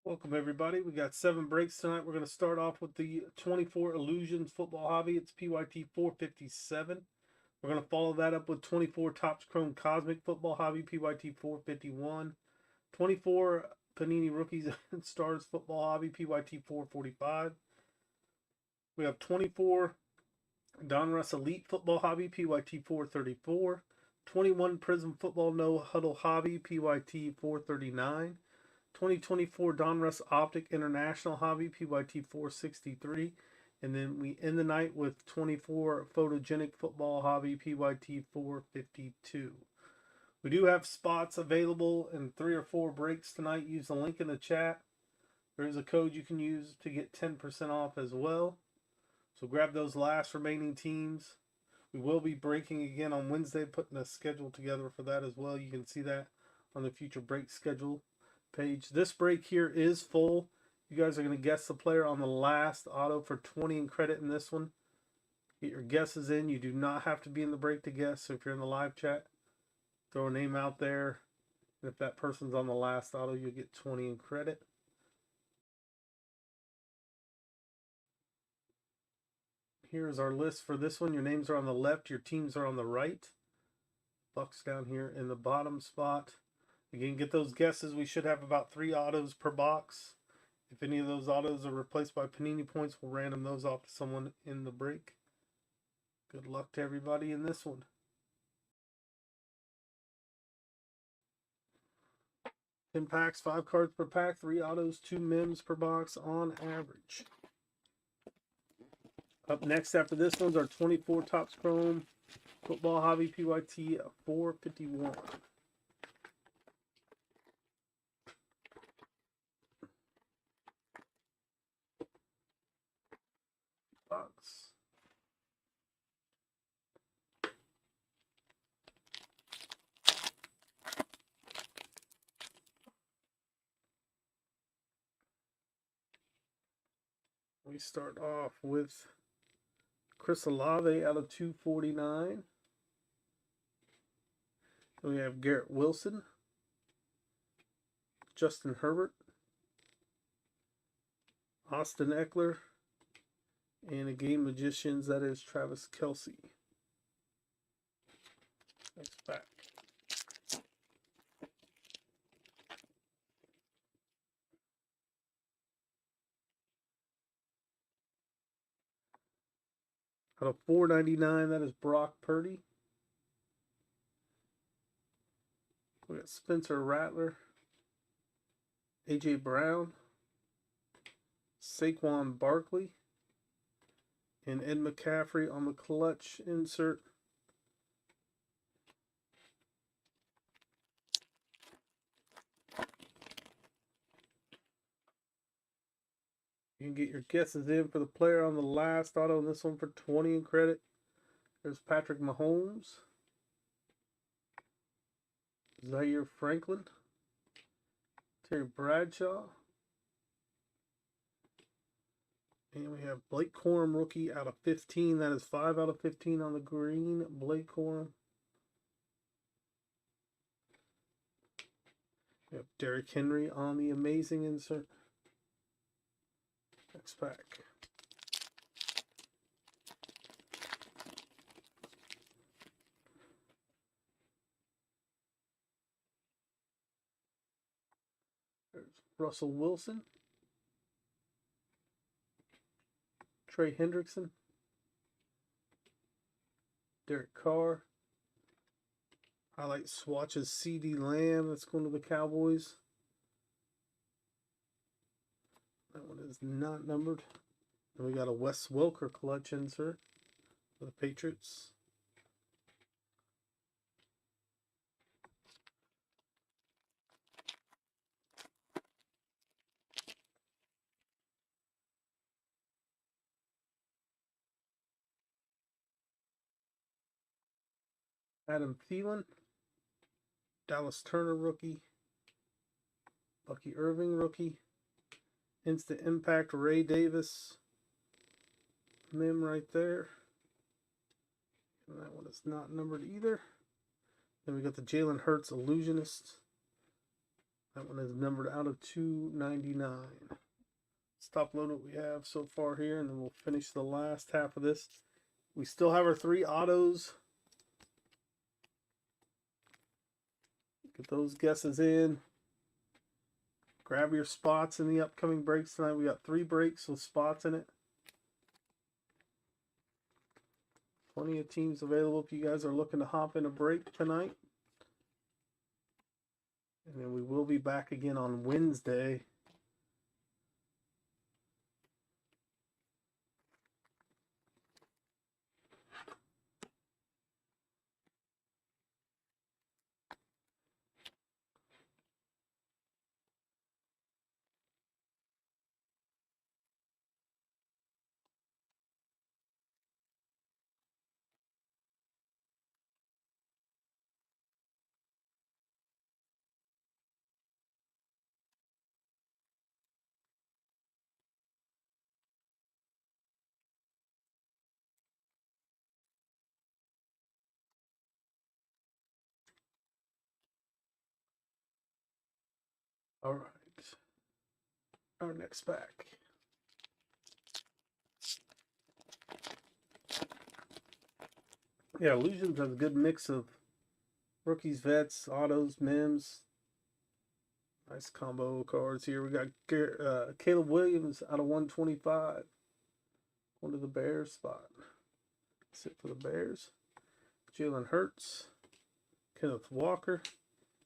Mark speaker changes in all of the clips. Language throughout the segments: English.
Speaker 1: Welcome everybody. We got 7 breaks tonight. We're going to start off with the 24 Illusions Football Hobby. It's PYT 457. We're going to follow that up with 24 Topps Chrome Cosmic Football Hobby PYT 451. 24 Panini Rookies and Stars Football Hobby PYT 445. We have 24 Donruss Elite Football Hobby PYT 434. 21 Prism Football No Huddle Hobby PYT 439. 2024 Donruss Optic International Hobby PYT 463. And then we end the night with 24 Photogenic Football Hobby PYT 452. We do have spots available in 3 or 4 breaks tonight. Use the link in the chat. There is a code you can use to get 10% off as well. So grab those last remaining teams. We will be breaking again on Wednesday, putting a schedule together for that as well. You can see that on the future break schedule page. This break here is full. You guys are going to guess the player on the last auto for 20 in credit in this one. Get your guesses in. You do not have to be in the break to guess. So if you're in the live chat, throw a name out there. And if that person's on the last auto, you'll get 20 in credit. Here's our list for this one. Your names are on the left. Your teams are on the right. Bucks down here in the bottom spot. Again, get those guesses. We should have about 3 autos per box. If any of those autos are replaced by Panini points, we'll random those off to someone in the break. Good luck to everybody in this one. Ten packs, 5 cards per pack, 3 autos, 2 mems per box on average. Up next after this one's our 24 Topps Chrome Football Hobby PYT 451. Box. We start off with Chris Olave out of 249. Then we have Garrett Wilson, Justin Herbert, Austin Eckler, and a Game Magicians, that is Travis Kelce. Next pack. Out of 499, that is Brock Purdy. We got Spencer Rattler, AJ Brown, Saquon Barkley, and Ed McCaffrey on the clutch insert. You can get your guesses in for the player on the last auto in this one for 20 in credit. There's Patrick Mahomes, Zaire Franklin, Terry Bradshaw, and we have Blake Corum rookie out of 15. That is 5 out of 15 on the green. Blake Corum. We have Derrick Henry on the amazing insert. Next pack. There's Russell Wilson, Trey Hendrickson, Derek Carr. Highlight swatches CD Lamb. That's going to the Cowboys. That one is not numbered. And we got a Wes Welker clutch insert for the Patriots. Adam Thielen, Dallas Turner rookie, Bucky Irving rookie, Instant Impact Ray Davis, mem right there. And that one is not numbered either. Then we got the Jalen Hurts Illusionist That one is numbered out of 299. Let's top load what we have so far here, and then we'll finish the last half of this. We still have our 3 autos. Get those guesses in. Grab your spots in the upcoming breaks tonight. We got 3 breaks with spots in it. Plenty of teams available if you guys are looking to hop in a break tonight. And then we will be back again on Wednesday. All right. Our next pack. Yeah, Illusions has a good mix of rookies, vets, autos, mims. Nice combo cards here. We got Caleb Williams out of 125. Going to the Bears spot. That's it for the Bears. Jalen Hurts, Kenneth Walker,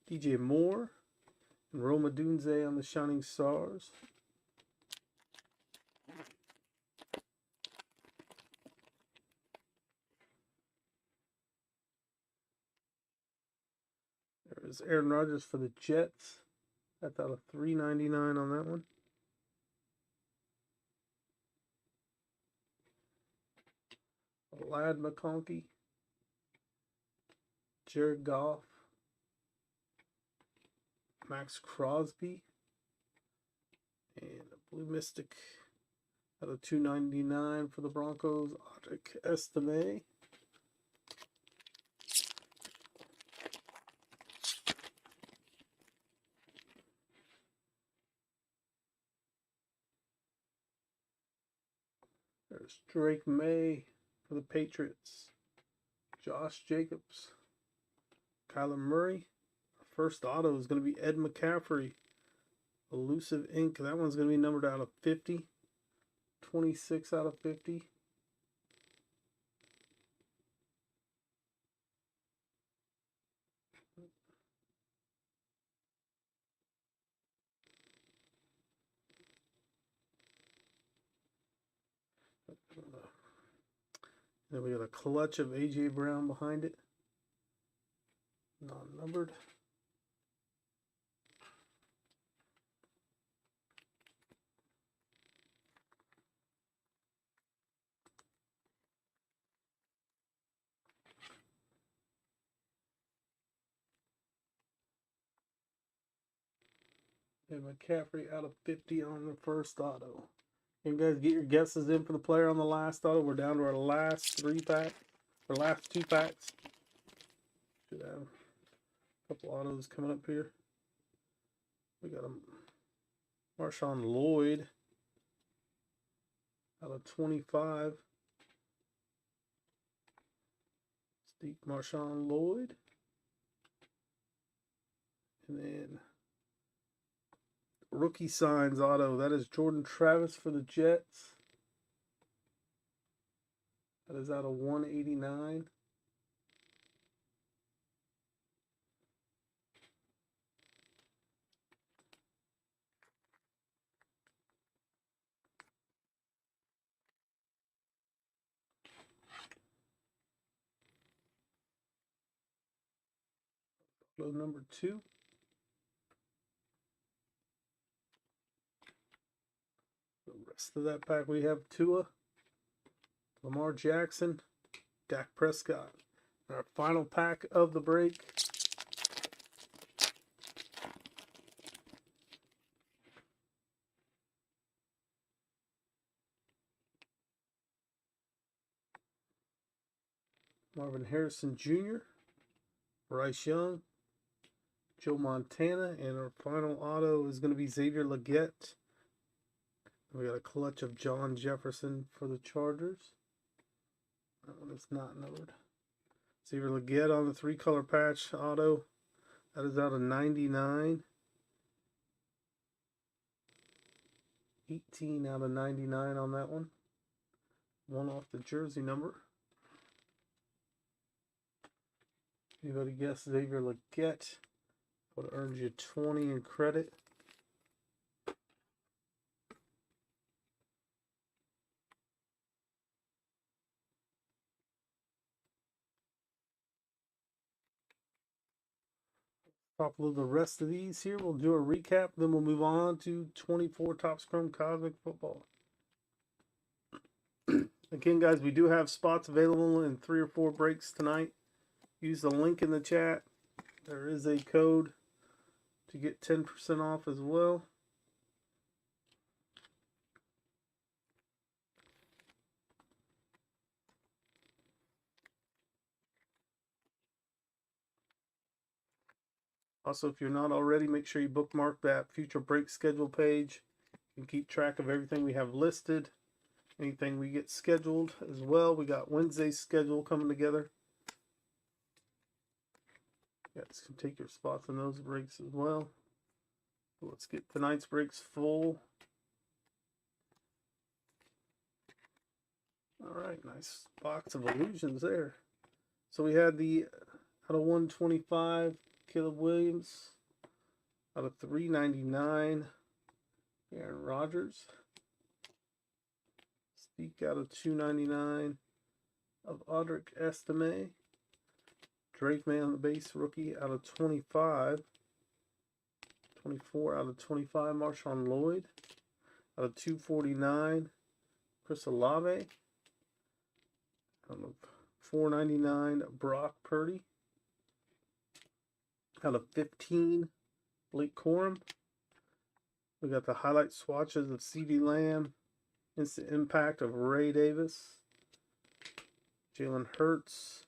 Speaker 1: DJ Moore, and Roma Dunze on the Shining Stars. There's Aaron Rodgers for the Jets. That's out of 399 on that one. Lad McConkey, Jared Goff, Max Crosby, and a Blue Mystic out of 299 for the Broncos, Audric Estime. There's Drake May for the Patriots, Josh Jacobs, Kyler Murray. First auto is going to be Ed McCaffrey, Elusive Ink. That one's going to be numbered out of 50, 26 out of 50. Then we got a clutch of A.J. Brown behind it. Non-numbered. And McCaffrey out of 50 on the first auto. You guys get your guesses in for the player on the last auto. We're down to our last 3 packs. Our last 2 packs. Should have a couple autos coming up here. We got a Marshawn Lloyd out of 25. Steve Marshawn Lloyd. And then rookie signs auto. That is Jordan Travis for the Jets. That is out of 189. Number 2. The rest of that pack we have Tua, Lamar Jackson, Dak Prescott. And our final pack of the break. Marvin Harrison Jr., Bryce Young, Joe Montana, and our final auto is going to be Xavier Legette. We got a clutch of John Jefferson for the Chargers. That one is not numbered. Xavier Legette on the 3-color patch auto. That is out of 99. 18 out of 99 on that one. One off the jersey number. Anybody guess Xavier Legette? What earns you 20 in credit. Top load the rest of these here. We'll do a recap, then we'll move on to 24 Topps Chrome Cosmic Football. Again, guys, we do have spots available in 3 or 4 breaks tonight. Use the link in the chat. There is a code to get 10% off as well. Also, if you're not already, make sure you bookmark that future break schedule page and keep track of everything we have listed. Anything we get scheduled as well. We got Wednesday's schedule coming together. You guys can take your spots in those breaks as well. Let's get tonight's breaks full. All right, nice box of illusions there. So we had the out of 125, Caleb Williams. Out of 399, Aaron Rodgers. Speak out of 299 of Audric Estime. Drake Man on the base rookie out of 25. 24 out of 25, Marshawn Lloyd. Out of 249, Chris Olave. Out of 499, Brock Purdy. Out of 15, Blake Corum. We got the highlight swatches of CeeDee Lamb. Instant impact of Ray Davis. Jalen Hurts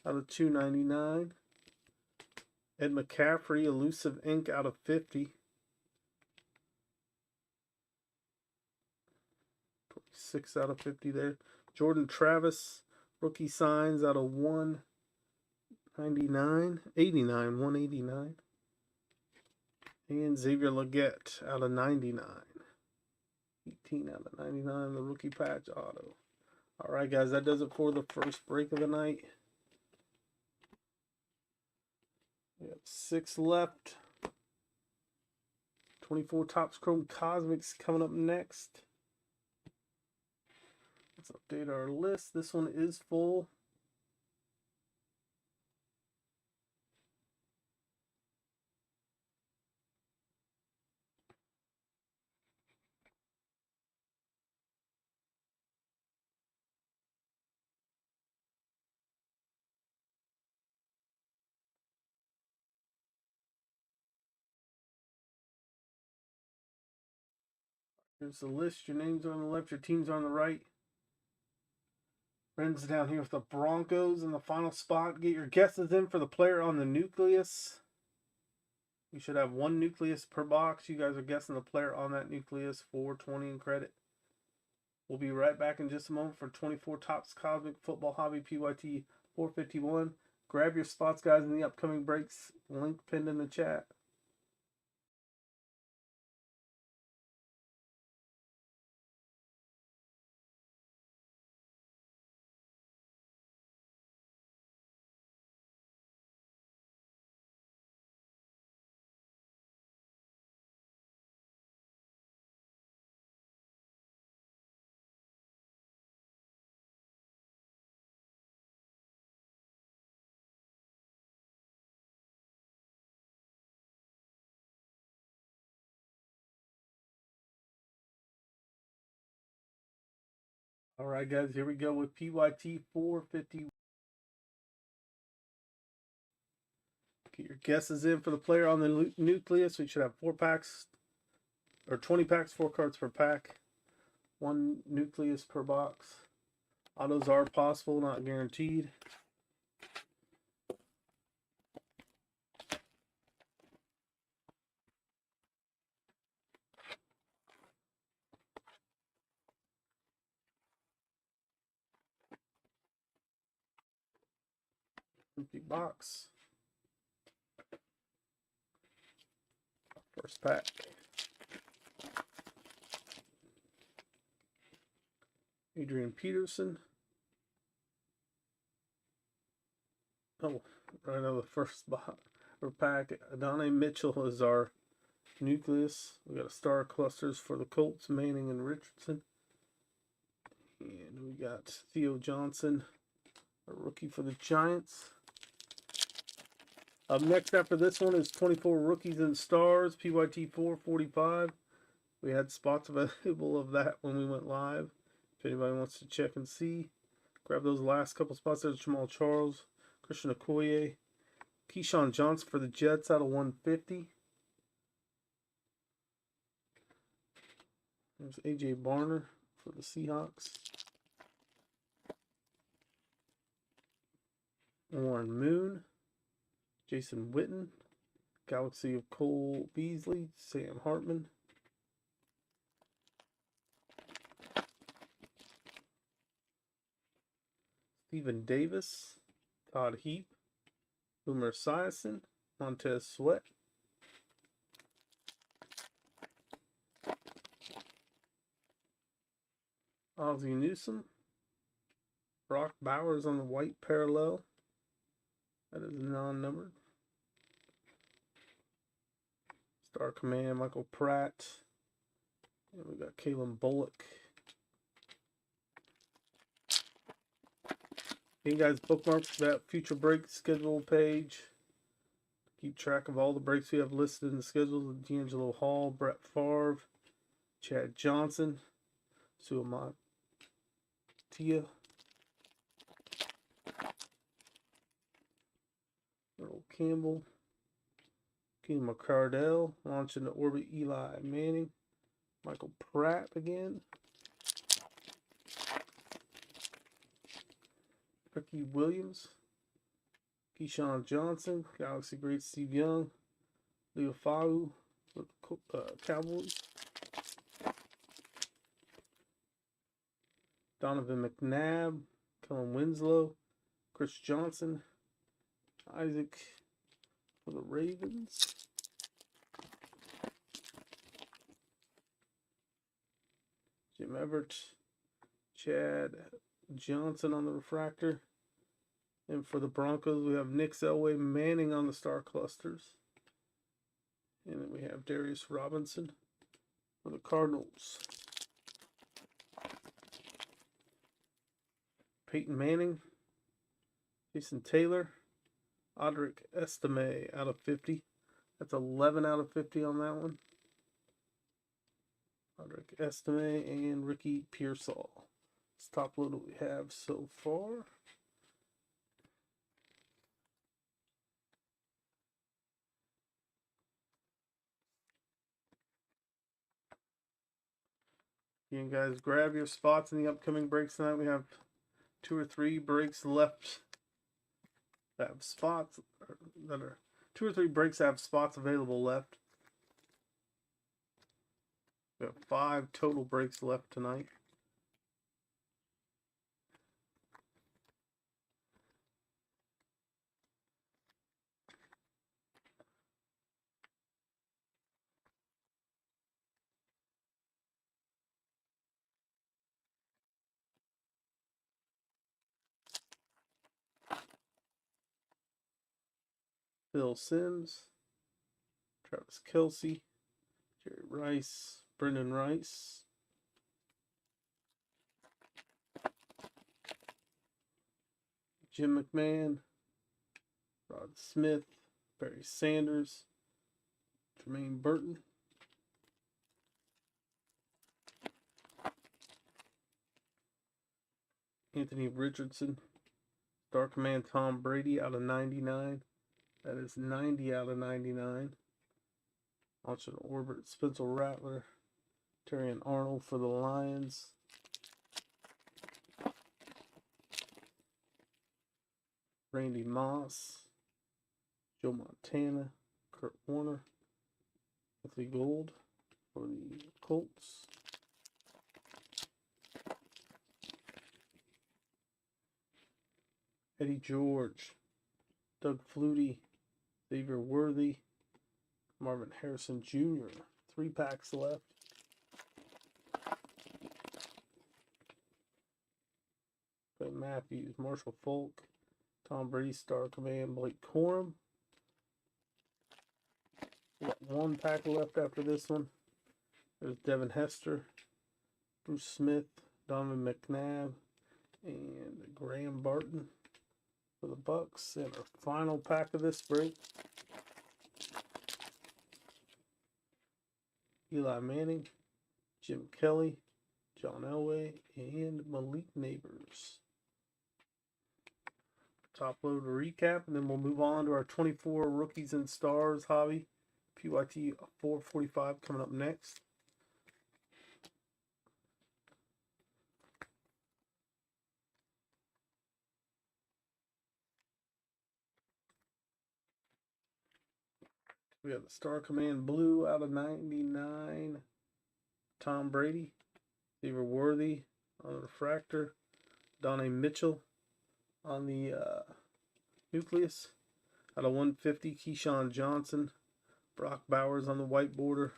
Speaker 1: out of 299. Ed McCaffrey, elusive ink out of 50. 6 out of 50 there. Jordan Travis, rookie signs out of 199. 189. And Xavier Legette out of 99. 18 out of 99, the rookie patch auto. All right, guys, that does it for the first break of the night. We have 6 left. 24 Topps Chrome Cosmics coming up next. Let's update our list. This one is full. Here's the list. Your names are on the left, your teams are on the right. Bren's down here with the Broncos in the final spot. Get your guesses in for the player on the nucleus. We should have 1 nucleus per box. You guys are guessing the player on that nucleus, 420 in credit. We'll be right back in just a moment for 24 Topps Cosmic Football Hobby PYT 451. Grab your spots, guys, in the upcoming breaks. Link pinned in the chat. All right, guys, here we go with PYT 450. Get your guesses in for the player on the nucleus. We should have 4 packs, or 20 packs, 4 cards per pack. 1 nucleus per box. Autos are possible, not guaranteed. Empty box. First pack. Adrian Peterson. Oh, right out of the first pack. Adonai Mitchell is our nucleus. We got a star clusters for the Colts, Manning and Richardson. And we got Theo Johnson, a rookie for the Giants. Up next after this one is 24 Rookies and Stars, PYT 445. We had spots available of that when we went live. If anybody wants to check and see, grab those last couple spots. There's Jamal Charles, Christian Okoye, Keyshawn Johnson for the Jets out of 150. There's AJ Barner for the Seahawks. Warren Moon, Jason Witten, Galaxy of Cole Beasley, Sam Hartman. Stephen Davis, Todd Heap, Boomer Esiason, Montez Sweat. Ozzie Newsome, Brock Bowers on the white parallel. That is non-numbered. Star Command, Michael Pratt. And we got Kalen Bullock. You guys bookmark that future break schedule page. Keep track of all the breaks we have listed in the schedule. D'Angelo Hall, Brett Favre, Chad Johnson, Suamatia, Earl Campbell, Keenan McCardell, launching to orbit Eli Manning, Michael Pratt again, Ricky Williams, Keyshawn Johnson, Galaxy great Steve Young, Leo Fau with the Cowboys, Donovan McNabb, Kellen Winslow, Chris Johnson, Isaac for the Ravens, Jim Everett, Chad Johnson on the refractor. And for the Broncos, we have Nick Selway Manning on the star clusters. And then we have Darius Robinson for the Cardinals. Peyton Manning, Jason Taylor, Audric Estime out of 50. That's 11 out of 50 on that one. Audric Estime and Ricky Pearsall. It's top load that we have so far. You guys grab your spots in the upcoming breaks tonight. We have 2 or 3 breaks left that have spots that are 2 or 3 breaks that have spots available left. We have 5 total breaks left tonight. Phil Simms, Travis Kelce, Jerry Rice, Brendan Rice, Jim McMahon, Rod Smith, Barry Sanders, Jermaine Burton, Anthony Richardson, Star Command Tom Brady out of 99. That is 90 out of 99. Launching orbit, Spencer Rattler, Terry and Arnold for the Lions. Randy Moss, Joe Montana, Kurt Warner, Anthony Gold for the Colts. Eddie George, Doug Flutie, Xavier Worthy, Marvin Harrison Jr. 3 packs left. Clay Matthews, Marshall Falk, Tom Brady, Star Command, Blake Corum. We got 1 pack left after this one. There's Devin Hester, Bruce Smith, Donovan McNabb, and Graham Barton for the Bucks. And our final pack of this break. Eli Manning, Jim Kelly, John Elway, and Malik Neighbors. Top load recap, and then we'll move on to our 24 Rookies and Stars hobby. PYT 445 coming up next. We have the Star Command Blue out of 99. Tom Brady, Xavier Worthy on the refractor, Donnie Mitchell on the nucleus. Out of 150, Keyshawn Johnson, Brock Bowers on the white border,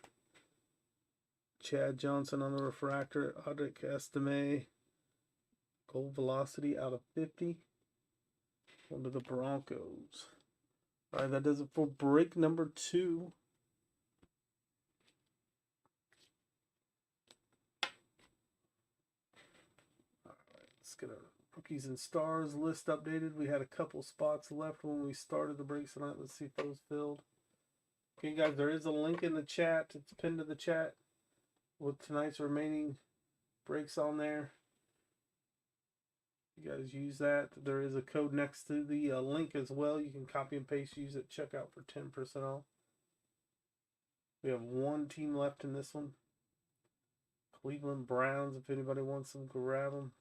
Speaker 1: Chad Johnson on the refractor, Audric Estime, Gold Velocity out of 50. One to the Broncos. All right, that does it for break number 2. All right, let's get our Rookies and Stars list updated. We had a couple spots left when we started the breaks tonight. Let's see if those filled. Okay, guys, there is a link in the chat. It's pinned to the chat with tonight's remaining breaks on there. You guys use that. There is a code next to the link as well. You can copy and paste, use it, check out for 10% off. We have 1 team left in this one. Cleveland Browns. If anybody wants them, grab them.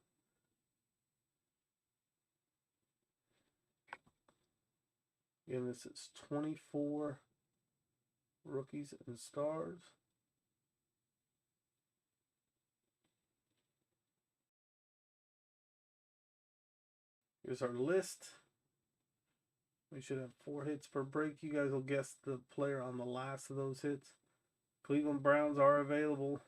Speaker 1: Again, this is 24 Rookies and Stars. Here's our list. We should have 4 hits per break. You guys will guess the player on the last of those hits. Cleveland Browns are available.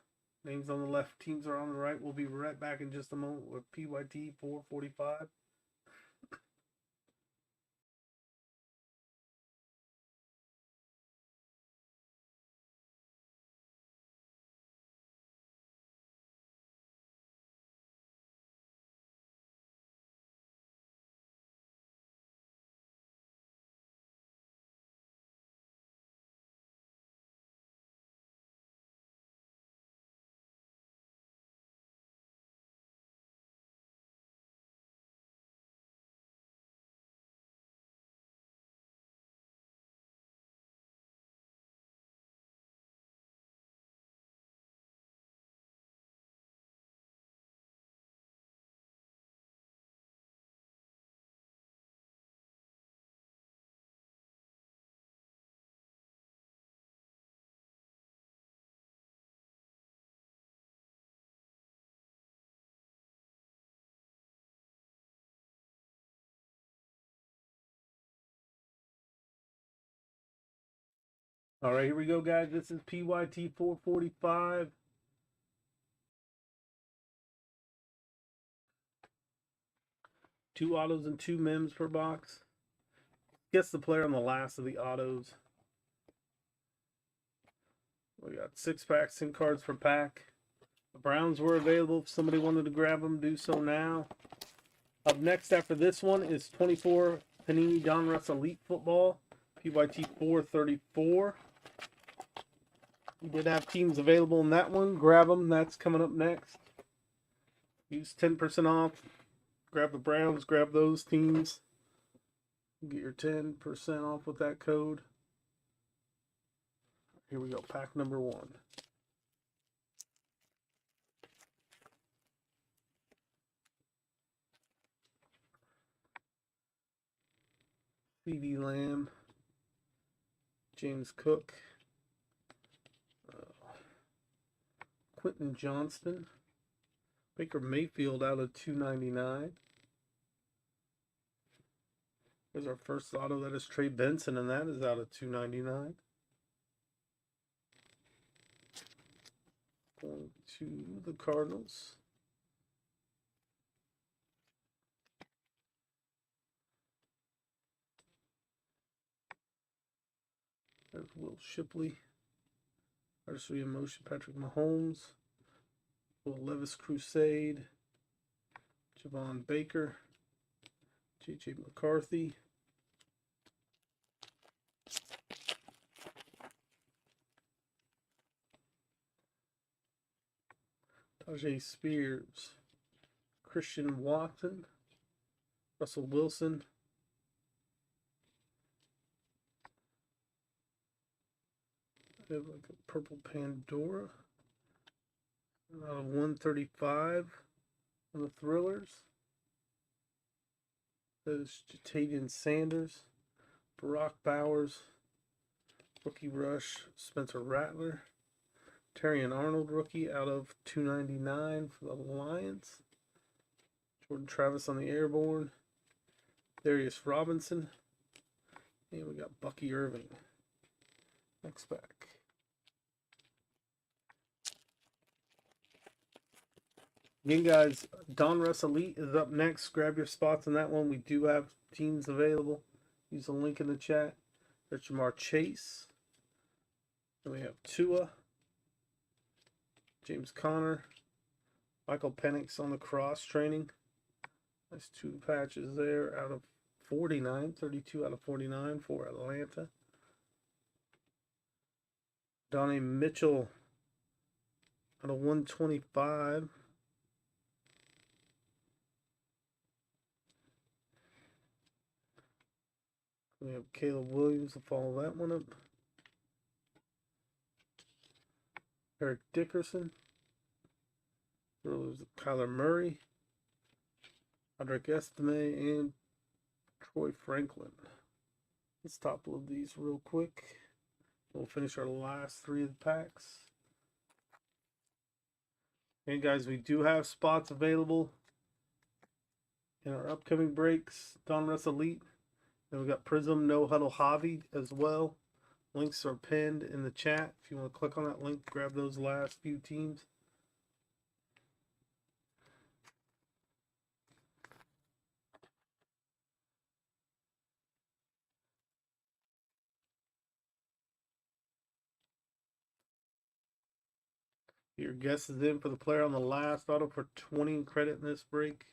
Speaker 1: Names on the left, teams are on the right. We'll be right back in just a moment with PYT 445. All right, here we go, guys. This is PYT 445. Two autos and 2 mems per box. Guess the player on the last of the autos. We got 6 packs, 10 cards per pack. The Browns were available. If somebody wanted to grab them, do so now. Up next after this one is 24 Panini Donruss Elite Football, PYT 434. We did have teams available in that one. Grab them. That's coming up next. Use 10% off. Grab the Browns. Grab those teams. Get your 10% off with that code. Here we go. Pack number 1. CeeDee Lamb, James Cook, Quentin Johnston, Baker Mayfield out of 299, Here's our first auto. That is Trey Benson, and that is out of 299. Going to the Cardinals. There's Will Shipley. Artistry in Motion, Patrick Mahomes. Will Levis Crusade. Javon Baker. J.J. McCarthy. Tajay Spears. Christian Watson. Russell Wilson. I have like a purple Pandora. Out of 135 on the Thrillers. That is Jatavian Sanders. Barack Bowers. Rookie Rush. Spencer Rattler. Terrion Arnold rookie out of 299 for the Lions. Jordan Travis on the Airborne. Darius Robinson. And we got Bucky Irving. Next back. Again, guys, Donruss Elite is up next. Grab your spots on that one. We do have teams available. Use the link in the chat. There's Jamar Chase. Then we have Tua. James Conner. Michael Penix on the cross training. Nice 2 patches there out of 49. 32 out of 49 for Atlanta. Donnie Mitchell out of 125. We have Caleb Williams to follow that one up. Eric Dickerson. There's Kyler Murray. Audric Estime and Troy Franklin. Let's top load these real quick. We'll finish our last 3 of the packs. And guys, we do have spots available in our upcoming breaks. Donruss Elite. Then we got Prism No Huddle Hobby as well. Links are pinned in the chat. If you want to click on that link, grab those last few teams. Your guess is in for the player on the last auto for 20 credit in this break.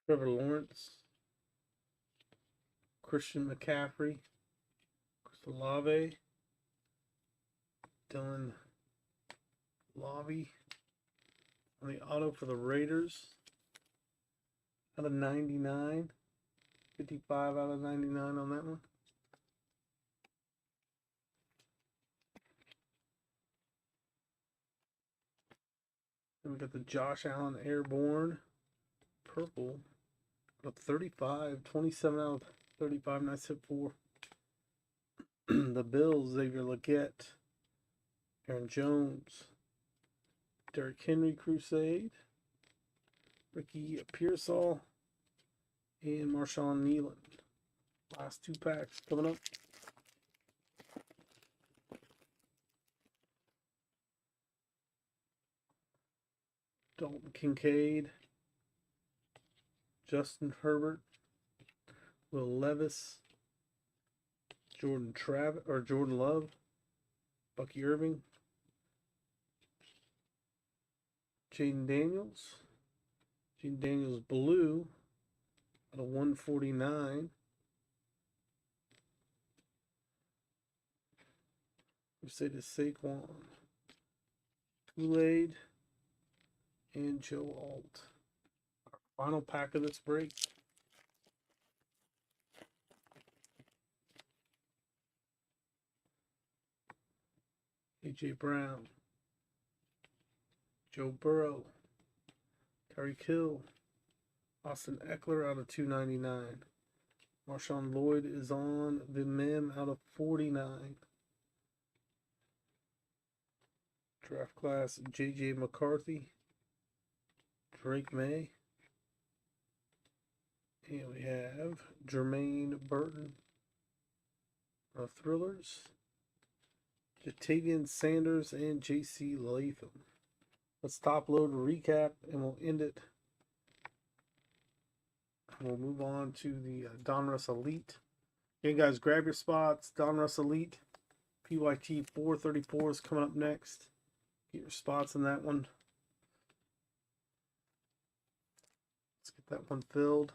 Speaker 1: Trevor Lawrence, Christian McCaffrey, Chris Olave, Dylan Lobby on the auto for the Raiders. Out of 99. 55 out of 99 on that one. Then we got the Josh Allen Airborne. Purple. Out of 35. 27 out of 35. Nice hit for the Bills. Xavier Legette. Aaron Jones. Derrick Henry Crusade. Ricky Pearsall. And Marshawn Nealon. Last 2 packs coming up. Dalton Kincaid. Justin Herbert. Will Levis. Jordan Love. Bucky Irving. Jaden Daniels. Jaden Daniels blue. Out of 149. Mercedes Saquon. Kool-Aid, and Joe Alt. Our final pack of this break. A.J. Brown, Joe Burrow, Tyreek Hill, Austin Eckler out of 299. Marshawn Lloyd is on the mem out of 49. Draft class J.J. McCarthy, Drake May, and we have Jermaine Burton of Thrillers, Jatavian Sanders, and J.C. Latham. Let's top load a recap and we'll end it. We'll move on to the Donruss Elite. Again, guys, grab your spots. Donruss Elite PYT 434 is coming up next. Get your spots in that one. Let's get that one filled.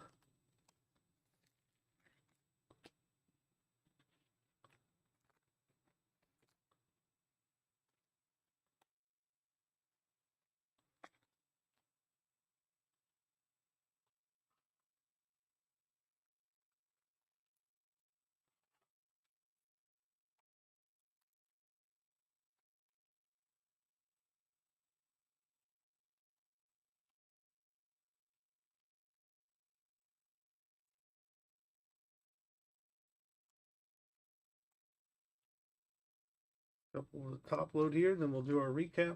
Speaker 1: Couple of the top load here, then we'll do our recap.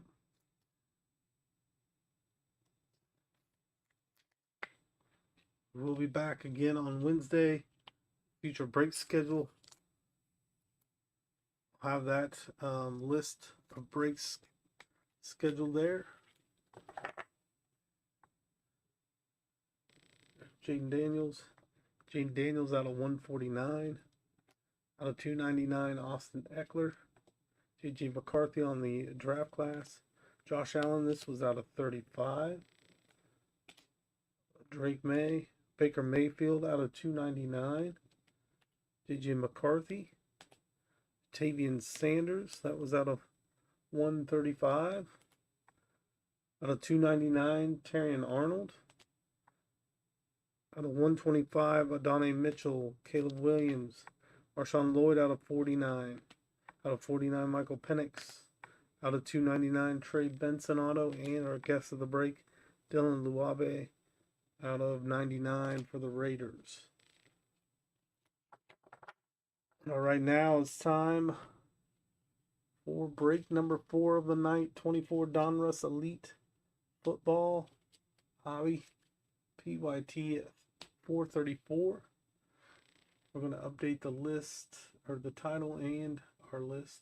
Speaker 1: We'll be back again on Wednesday. Future break schedule. I'll have that list of breaks scheduled there. Jaden Daniels out of 149. Out of 299, Austin Eckler. J.J. McCarthy on the draft class. Josh Allen, this was out of 35. Drake May. Baker Mayfield out of 299. J.J. McCarthy. Tavian Sanders, that was out of 135. Out of 299, Terrion Arnold. Out of 125, Adonai Mitchell, Caleb Williams, Marshawn Lloyd out of 49. Out of 49, Michael Penix. Out of 299, Trey Benson auto, and our guest of the break, Dylan Luabe, out of 99 for the Raiders. All right, now it's time for break number 4 of the night. 24 Donruss Elite Football Hobby PYT 434. We're going to update the list, or the title and our list.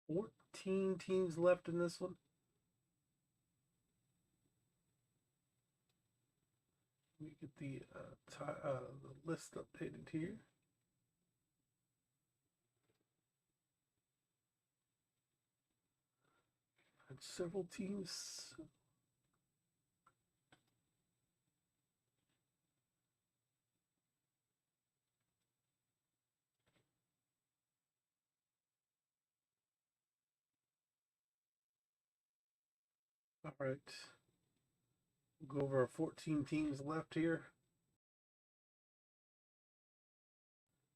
Speaker 1: Fourteen teams left in this one. Let me get the list updated here. Had several teams. All right. We'll go over our 14 teams left here.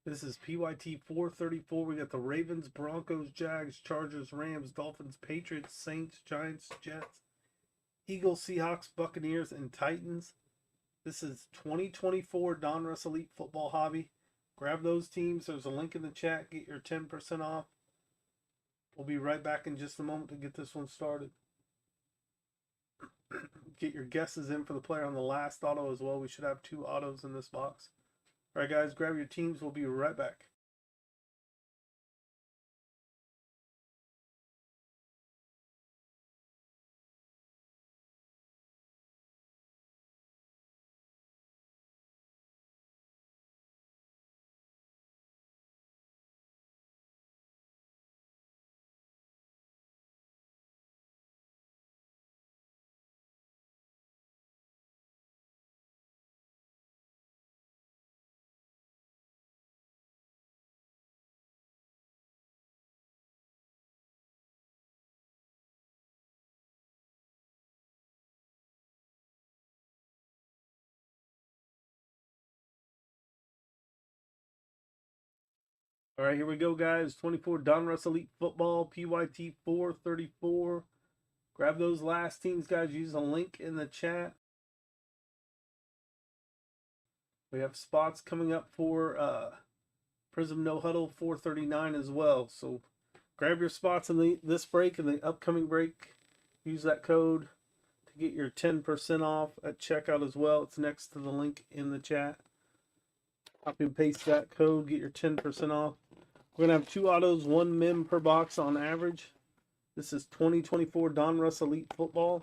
Speaker 1: This is PYT 434. We got the Ravens, Broncos, Jags, Chargers, Rams, Dolphins, Patriots, Saints, Giants, Jets, Eagles, Seahawks, Buccaneers, and Titans. This is 2024 Donruss Elite Football Hobby. Grab those teams. There's a link in the chat. Get your 10% off. We'll be right back in just a moment to get this one started. Get your guesses in for the player on the last auto as well. We should have 2 autos in this box. All right, guys, grab your teams. We'll be right back. All right, here we go, guys. 24 Donruss Elite Football, PYT 434. Grab those last teams, guys. Use the link in the chat. We have spots coming up for Prism No Huddle 439 as well. So grab your spots in this break and the upcoming break. Use that code to get your 10% off at checkout as well. It's next to the link in the chat. Copy and paste that code, get your 10% off. We're going to have 2 autos, 1 mem per box on average. This is 2024 Donruss Elite Football.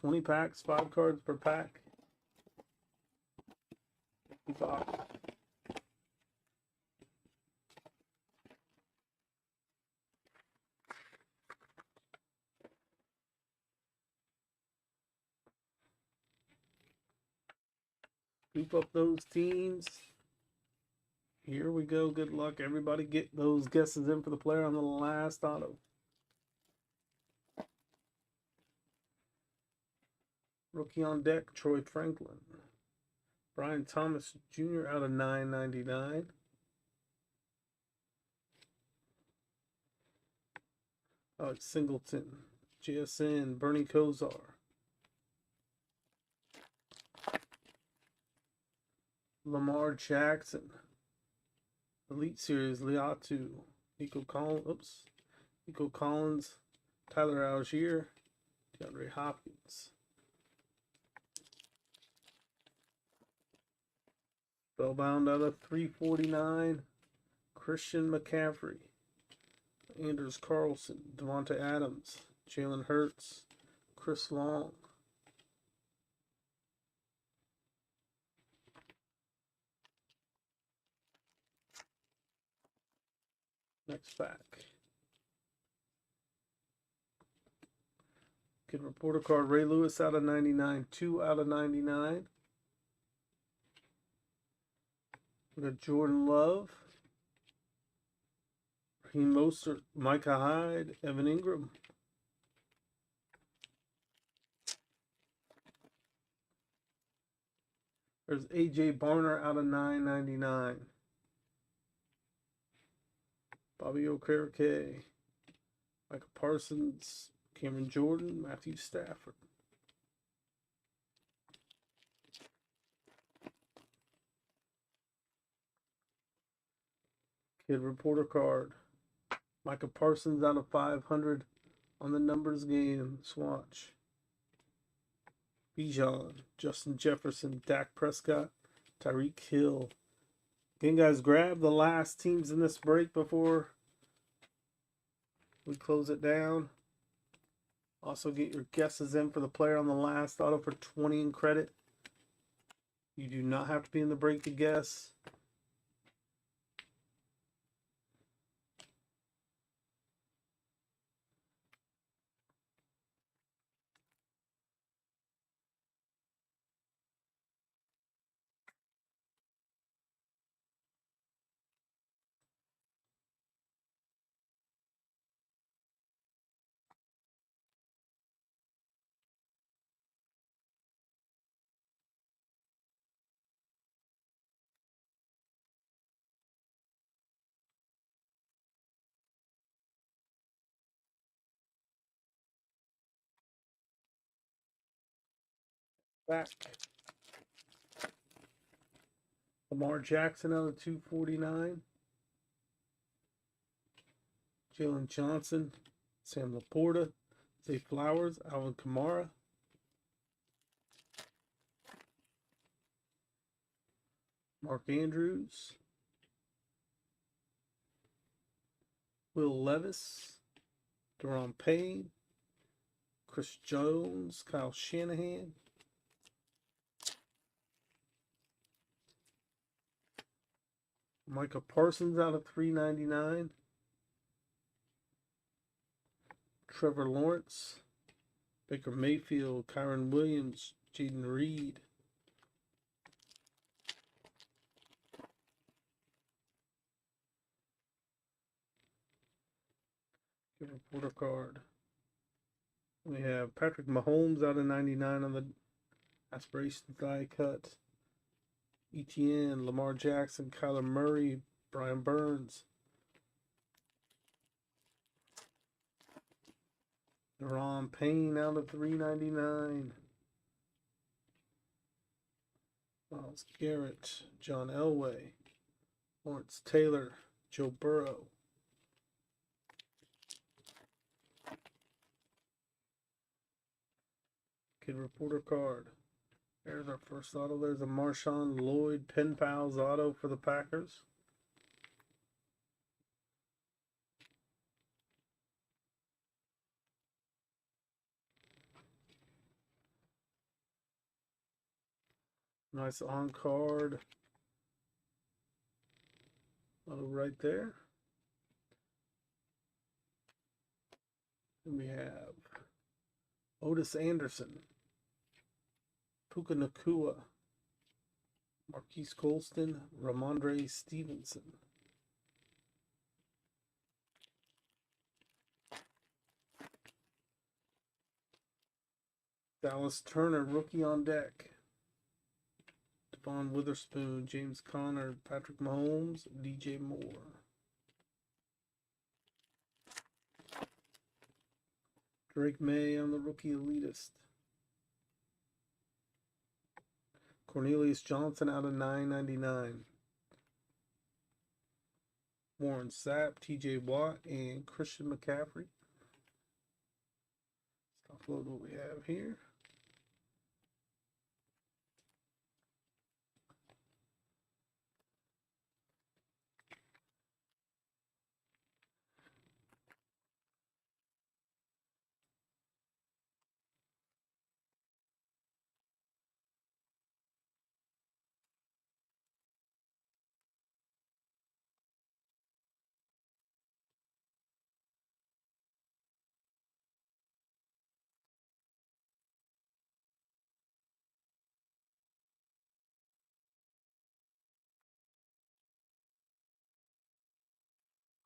Speaker 1: $20 packs, 5 cards per pack. Box. Scoop up those teams. Here we go. Good luck, everybody. Get those guesses in for the player on the last auto. Rookie on deck, Troy Franklin. Brian Thomas Jr. out of 999. Alex Singleton. JSN. Bernie Kosar. Lamar Jackson. Elite Series, Liatu. Nico Collins. Tyler Algier. DeAndre Hopkins. Spellbound out of 349. Christian McCaffrey. Anders Carlson. Devontae Adams. Jalen Hurts. Chris Long. Next pack. Good reporter card. Ray Lewis out of 99. 2 out of 99. We got Jordan Love. Raheem Mostert. Micah Hyde. Evan Ingram. There's AJ Barner out of 999. Bobby Okereke. Micah Parsons. Cameron Jordan. Matthew Stafford. Kid reporter card. Micah Parsons out of 500 on the numbers game. Swatch. Bijan. Justin Jefferson. Dak Prescott. Tyreek Hill. Again, guys, grab the last teams in this break before we close it down. Also, get your guesses in for the player on the last auto for 20 in credit. You do not have to be in the break to guess. Back. Lamar Jackson out of 249. Jalen Johnson. Sam Laporta. Zay Flowers. Alvin Kamara. Mark Andrews. Will Levis. Deron Payne. Chris Jones. Kyle Shanahan. Micah Parsons out of 399. Trevor Lawrence. Baker Mayfield. Kyron Williams. Jaden Reed. Reporter card. We have Patrick Mahomes out of 99 on the Aspiration die cut. ETN, Lamar Jackson, Kyler Murray, Brian Burns. Deron Payne out of 399. Myles Garrett, John Elway, Lawrence Taylor, Joe Burrow. Kid Reporter card. There's our first auto. There's a Marshawn Lloyd Pen Pals auto for the Packers. Nice on card. Auto right there. And we have Otis Anderson, Puka Nakua, Marquise Colston, Ramondre Stevenson. Dallas Turner, rookie on deck. Devon Witherspoon, James Conner, Patrick Mahomes, DJ Moore. Drake May on the rookie elitist. Cornelius Johnson out of 999. Warren Sapp, TJ Watt, and Christian McCaffrey. Let's upload what we have here.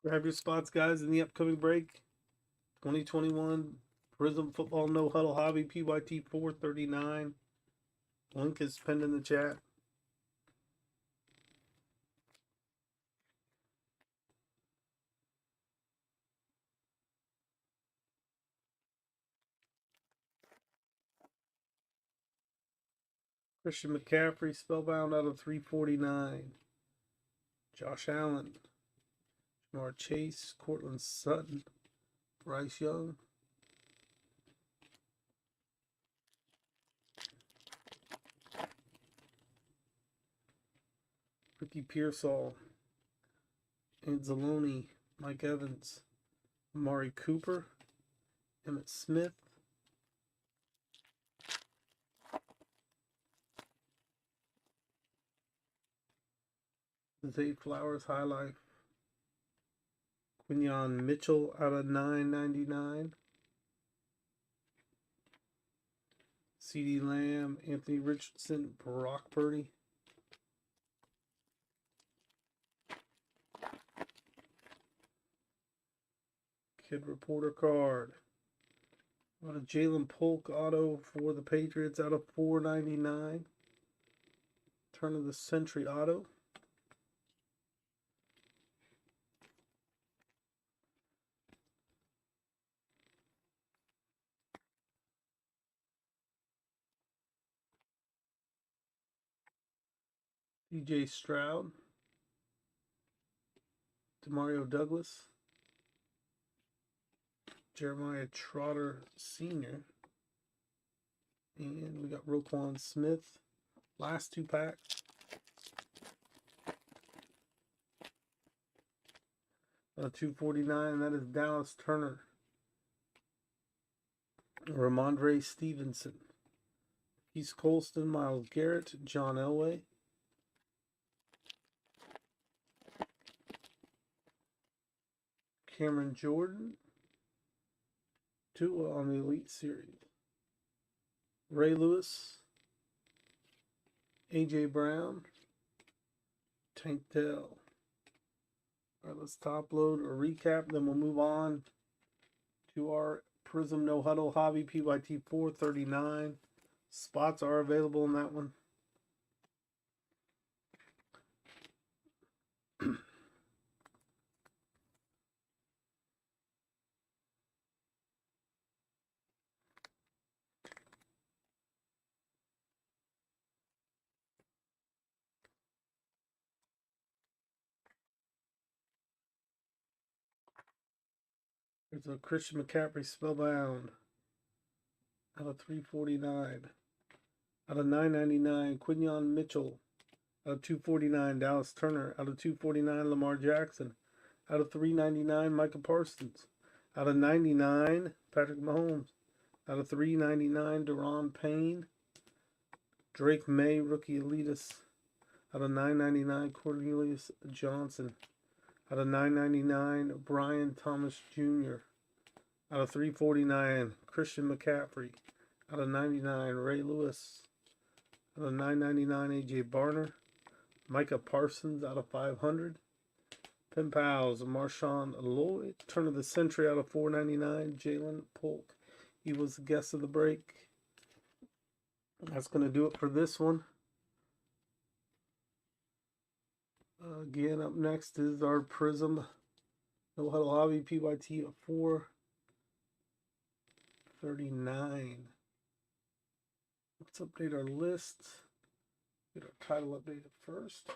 Speaker 1: Grab your spots, guys, in the upcoming break. 2021 Prism Football No Huddle Hobby PYT 439. Link is pinned in the chat. Christian McCaffrey, Spellbound out of 349. Josh Allen, Jamar Chase, Cortland Sutton, Bryce Young. Ricky Pearsall, Anzalone, Mike Evans, Amari Cooper, Emmett Smith, Zay Flowers, High Life, Quinyon Mitchell out of 999, CeeDee Lamb, Anthony Richardson, Brock Purdy. Kid Reporter card. Got a Jalen Polk auto for the Patriots out of 499. Turn of the Century auto. DJ Stroud, Demario Douglas, Jeremiah Trotter Sr., and we got Roquan Smith. Last two packs. 249, that is Dallas Turner, Ramondre Stevenson, East Colston, Myles Garrett, John Elway, Cameron Jordan, Tua on the Elite Series, Ray Lewis, AJ Brown, Tank Dell. All right, let's top load or recap, then we'll move on to our Prism No Huddle Hobby PYT 439. Spots are available in that one. There's a Christian McCaffrey Spellbound out of 349. Out of 999, Quinyon Mitchell. Out of 249, Dallas Turner. Out of 249, Lamar Jackson. Out of 399, Micah Parsons. Out of 99, Patrick Mahomes. Out of 399, Deron Payne. Drake May, rookie elitist. Out of 999, Cornelius Johnson. Out of 999, Brian Thomas Jr. Out of 349, Christian McCaffrey. Out of 99, Ray Lewis. Out of 999, AJ Barner. Micah Parsons out of 500. Pen Pals, Marshawn Lloyd. Turn of the Century out of 499, Jalen Polk. He was the guest of the break. That's going to do it for this one. Again, up next is our Prism No Huddle Hobby PYT of 439. Let's update our list. Get our title updated first.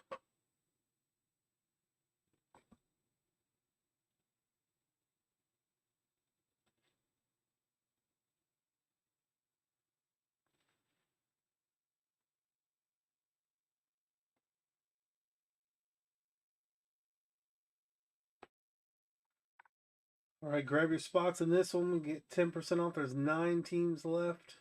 Speaker 1: All right, grab your spots in this one. We get 10% off. There's 9 teams left.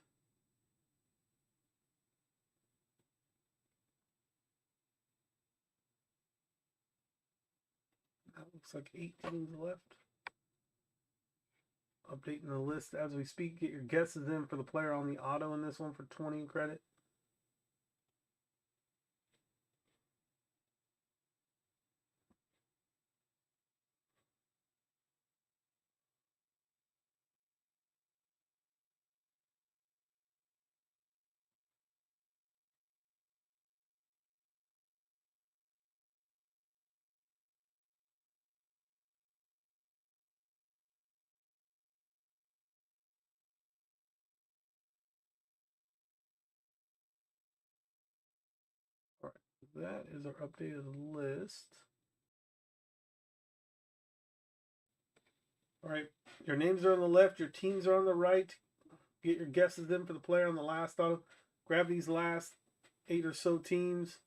Speaker 1: That looks like 8 teams left. Updating the list as we speak. Get your guesses in for the player on the auto in this one for 20 credit. All right, that is our updated list. All right, your names are on the left, your teams are on the right. Get your guesses in for the player on the last auto. Grab these last 8 or so teams.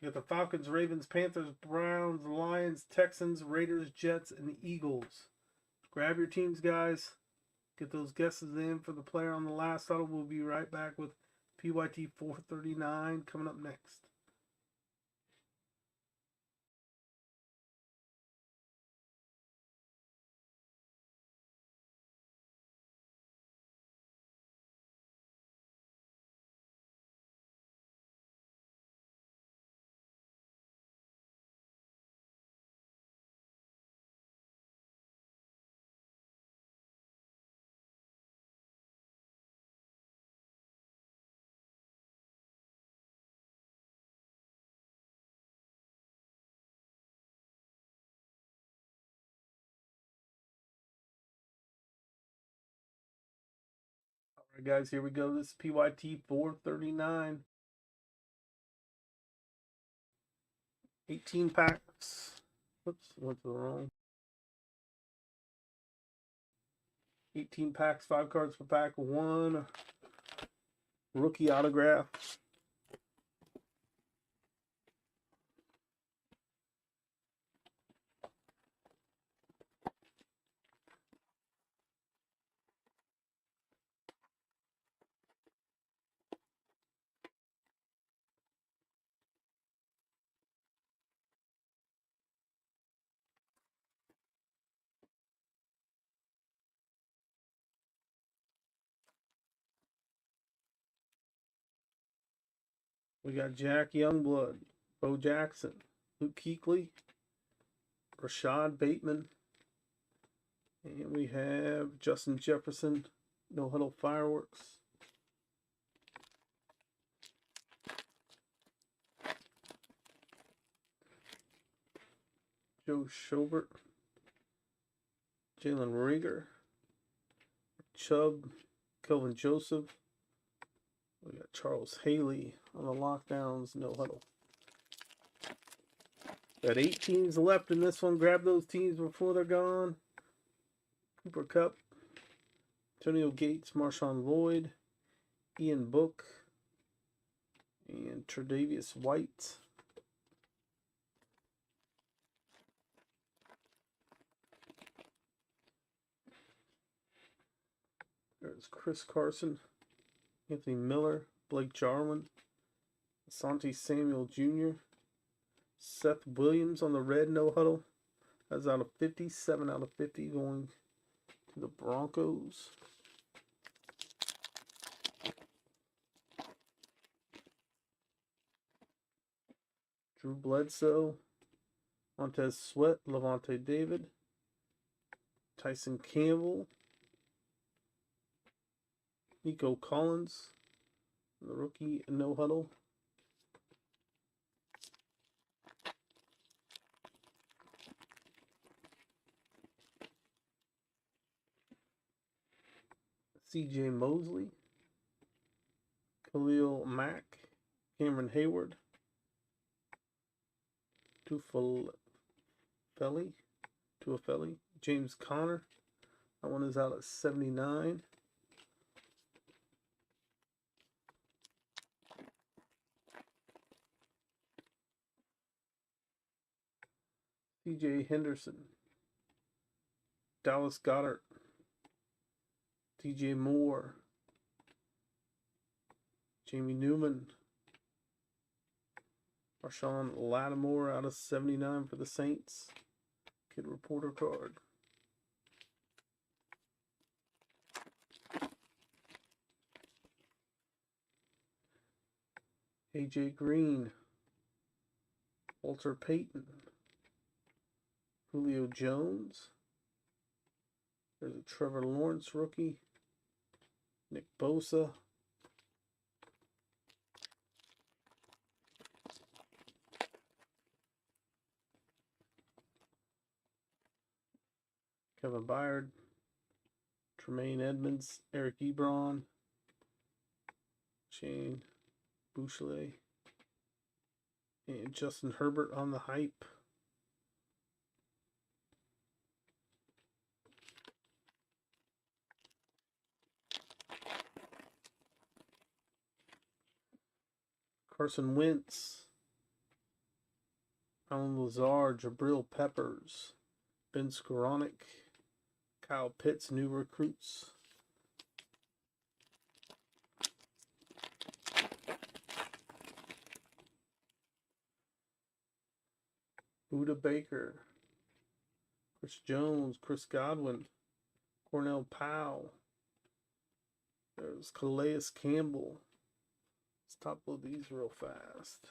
Speaker 1: You got the Falcons, Ravens, Panthers, Browns, Lions, Texans, Raiders, Jets, and the Eagles. Grab your teams, guys. Get those guesses in for the player on the last auto. We'll be right back with PYT 439 coming up next. All right, guys, here we go. This is PYT 439. 18 packs. Whoops, went to the wrong. 18 packs, 5 cards per pack, 1 rookie autograph. We got Jack Youngblood, Bo Jackson, Luke Kuechly, Rashad Bateman, and we have Justin Jefferson, No Huddle Fireworks. Joe Schobert, Jalen Rager, Chubb, Kelvin Joseph. We got Charles Haley on the lockdowns, no huddle. Got 8 teams left in this one. Grab those teams before they're gone. Cooper Kupp, Antonio Gates, Marshawn Lloyd, Ian Book, and Tre'Davious White. There's Chris Carson, Anthony Miller, Blake Jarwin, Asante Samuel Jr., Seth Williams on the red no huddle. That's out of 50, 7 out of 50 going to the Broncos. Drew Bledsoe, Montez Sweat, Levante David, Tyson Campbell, Nico Collins, the rookie no huddle. CJ Mosley, Khalil Mack, Cameron Hayward, Tuafeli, James Conner. That one is out at 79. CJ Henderson, Dallas Goedert, DJ Moore, Jamie Newman, Marshawn Lattimore out of 79 for the Saints. Kid reporter card. AJ Green, Walter Payton, Julio Jones. There's a Trevor Lawrence rookie. Nick Bosa. Kevin Byard. Tremaine Edmonds. Eric Ebron. Shane Bouchelet. And Justin Herbert on the hype. Carson Wentz, Alan Lazard, Jabril Peppers, Ben Skoranek, Kyle Pitts, new recruits. Buda Baker, Chris Jones, Chris Godwin, Cornell Powell. There's Calais Campbell. Let's top load these real fast.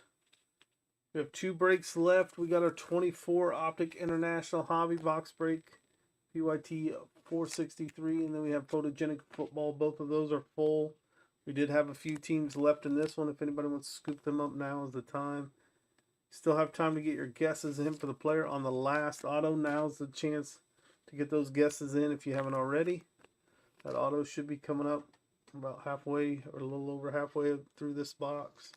Speaker 1: We have 2 breaks left. We got our 24 Optic International Hobby Box break, PYT 463, and then we have Photogenic Football. Both of those are full. We did have a few teams left in this one. If anybody wants to scoop them up, now is the time. Still have time to get your guesses in for the player on the last auto. Now's the chance to get those guesses in if you haven't already. That auto should be coming up about halfway or a little over halfway through this box.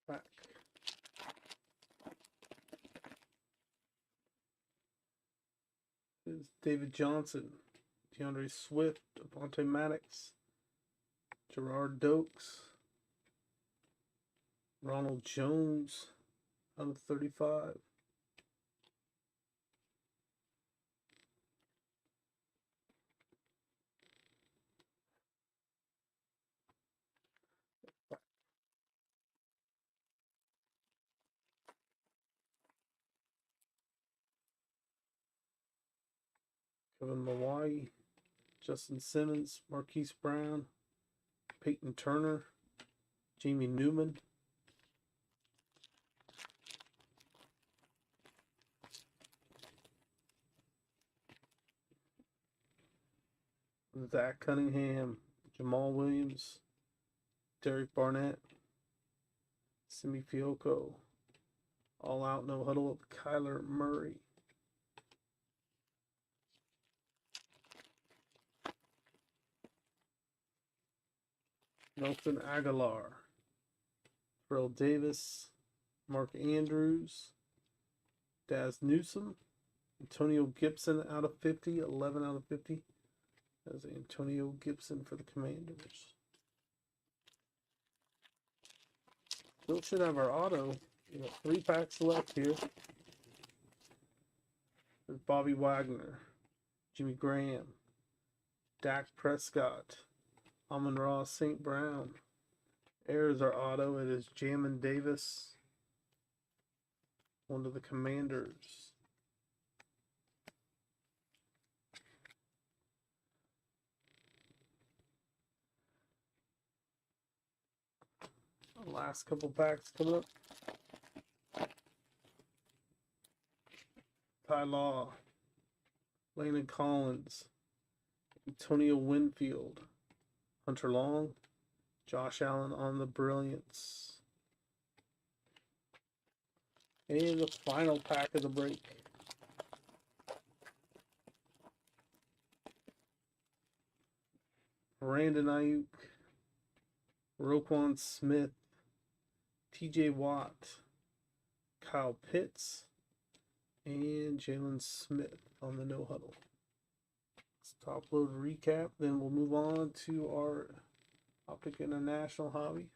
Speaker 1: Back. Is David Johnson, DeAndre Swift, Devontae Maddox, Gerard Dokes, Ronald Jones out of 35. Kevin Mawai, Justin Simmons, Marquise Brown, Peyton Turner, Jamie Newman. Zach Cunningham, Jamal Williams, Derek Barnett, Simi Fioco. All out, no huddle of Kyler Murray. Nelson Aguilar, Terrell Davis, Mark Andrews, Daz Newsome, Antonio Gibson out of 50, 11 out of 50. That's Antonio Gibson for the Commanders. Still should have our auto. We got 3 packs left here. There's Bobby Wagner, Jimmy Graham, Dak Prescott, Amon-Ra St. Brown. There's our auto. It is Jamin Davis. One to the Commanders. Last couple packs coming up. Ty Law, Landon Collins, Antonio Winfield, Hunter Long, Josh Allen on the Brilliance. And the final pack of the break. Brandon Ayuk, Roquan Smith, TJ Watt, Kyle Pitts, and Jalen Smith on the no huddle. Let's top load recap, then we'll move on to our Optic International hobby.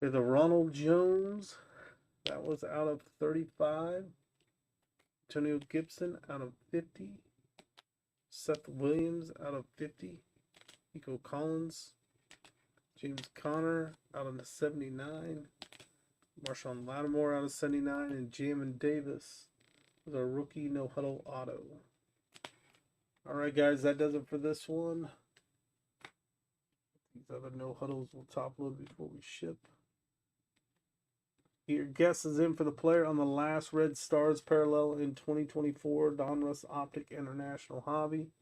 Speaker 1: There's a Ronald Jones. That was out of 35. Antonio Gibson out of 50. Seth Williams out of 50. Nico Collins. James Conner out of the 79. Marshawn Lattimore out of 79. And Jamin Davis was a rookie no huddle auto. Alright guys, that does it for this one. These other no huddles will top load before we ship. Your guess is in for the player on the last Red Stars parallel in 2024 Donruss Optic International Hobby.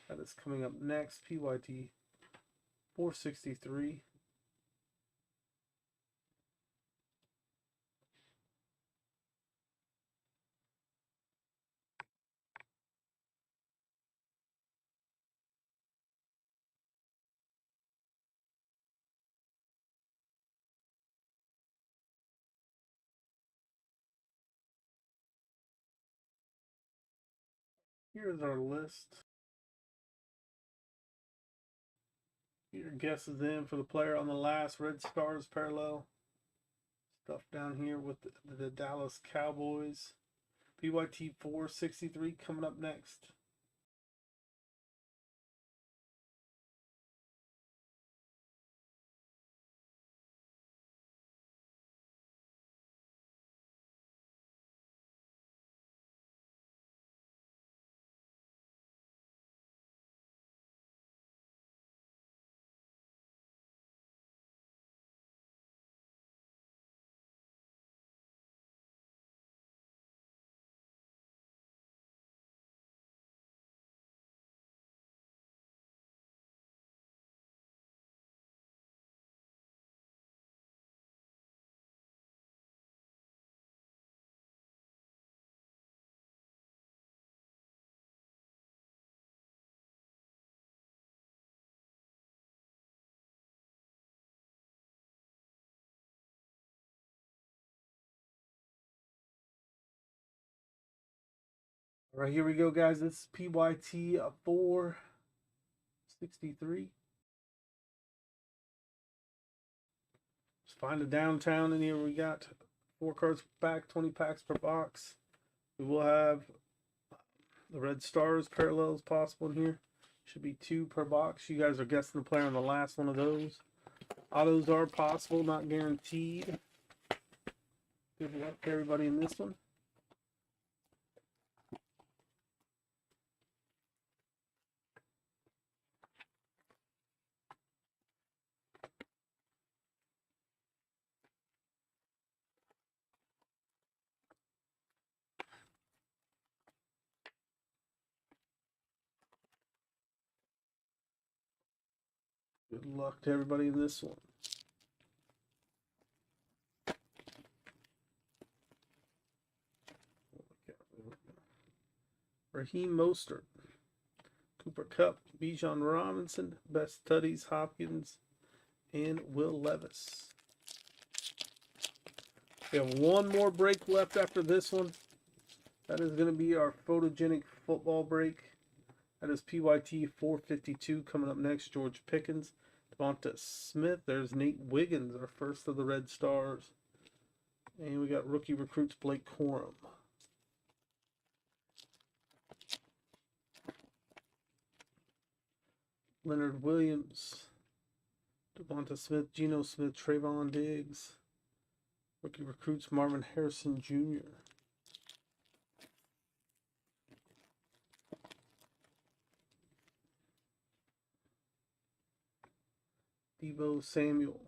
Speaker 1: That is coming up next. PYT 463. Here's our list. Your guess is in for the player on the last Red Stars parallel. Stuff down here with the Dallas Cowboys. PYT 463 coming up next. All right, here we go, guys. This is PYT 463. Let's find a downtown in here. We got 4 cards back, 20 packs per box. We will have the Red Stars parallels possible in here. Should be 2 per box. You guys are guessing the player on the last one of those. Autos are possible, not guaranteed. Good luck to everybody in this one. Good luck to everybody in this one. Raheem Mostert, Cooper Kupp, Bijan Robinson, Best Tuddies, Hopkins, and Will Levis. We have one more break left after this one. That is going to be our photogenic football break. That is PYT 452 coming up next. George Pickens, Devonta Smith. There's Nate Wiggins, our first of the Red Stars. And we got rookie recruits Blake Corum. Leonard Williams, Devonta Smith, Geno Smith, Trayvon Diggs. Rookie recruits Marvin Harrison Jr. Deebo Samuel,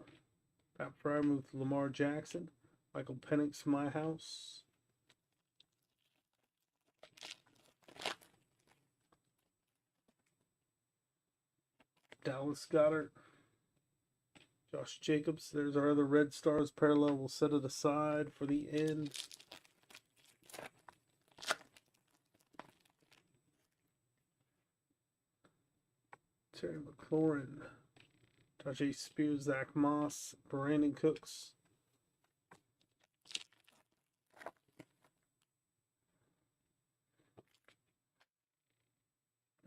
Speaker 1: Pat Fryermuth, Lamar Jackson, Michael Penix, My House. Dallas Goedert, Josh Jacobs. There's our other Red Stars parallel. We'll set it aside for the end. Terry McLaurin, Tajay Spears, Zach Moss, Brandon Cooks.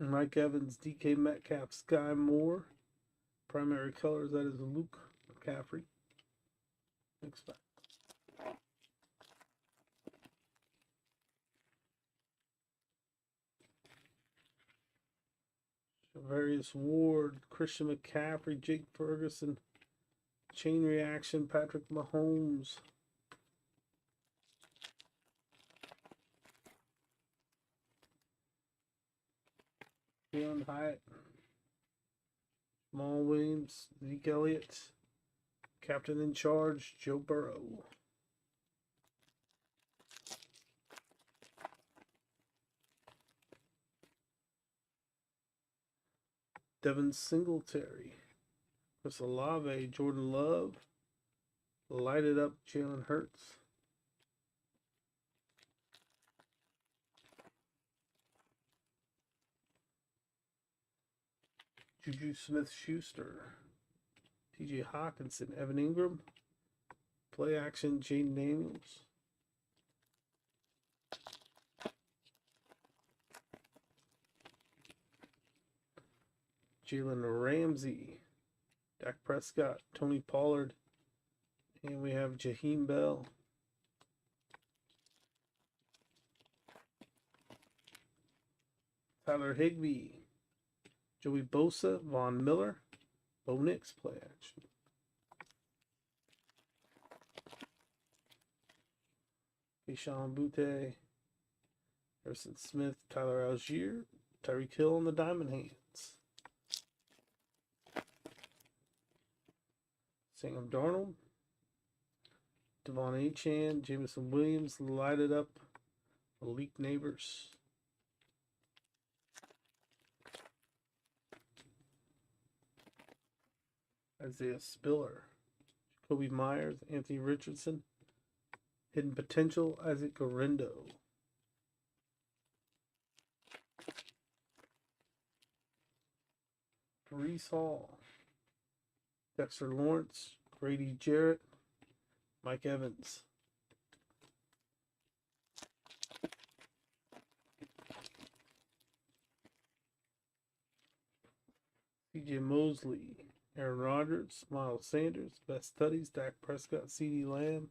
Speaker 1: Mike Evans, DK Metcalf, Sky Moore. Primary colors, that is Luke McCaffrey. Next back. Various Ward, Christian McCaffrey, Jake Ferguson, Chain Reaction, Patrick Mahomes. Leon Hyatt, Jamal Williams, Zeke Elliott, Captain in Charge, Joe Burrow. Devin Singletary, Chris Olave, Jordan Love, Light It Up, Jalen Hurts. Juju Smith-Schuster, TJ Hawkinson, Evan Ingram, Play Action, Jaden Daniels. Jalen Ramsey, Dak Prescott, Tony Pollard, and we have Jaheim Bell. Tyler Higbee, Joey Bosa, Von Miller, Bo Nix Play Action. Keyshawn Butte, Harrison Smith, Tyler Algier, Tyreek Hill on the Diamond Hands. Sam Darnold, Devon Achane, Jameson Williams, Light It Up, Malik Neighbors. Isaiah Spiller, Jacoby Myers, Anthony Richardson, Hidden Potential, Isaac Garendo. Breece Hall, Dexter Lawrence, Grady Jarrett, Mike Evans. CJ Mosley, Aaron Rodgers, Miles Sanders, Best Studies, Dak Prescott, CeeDee Lamb.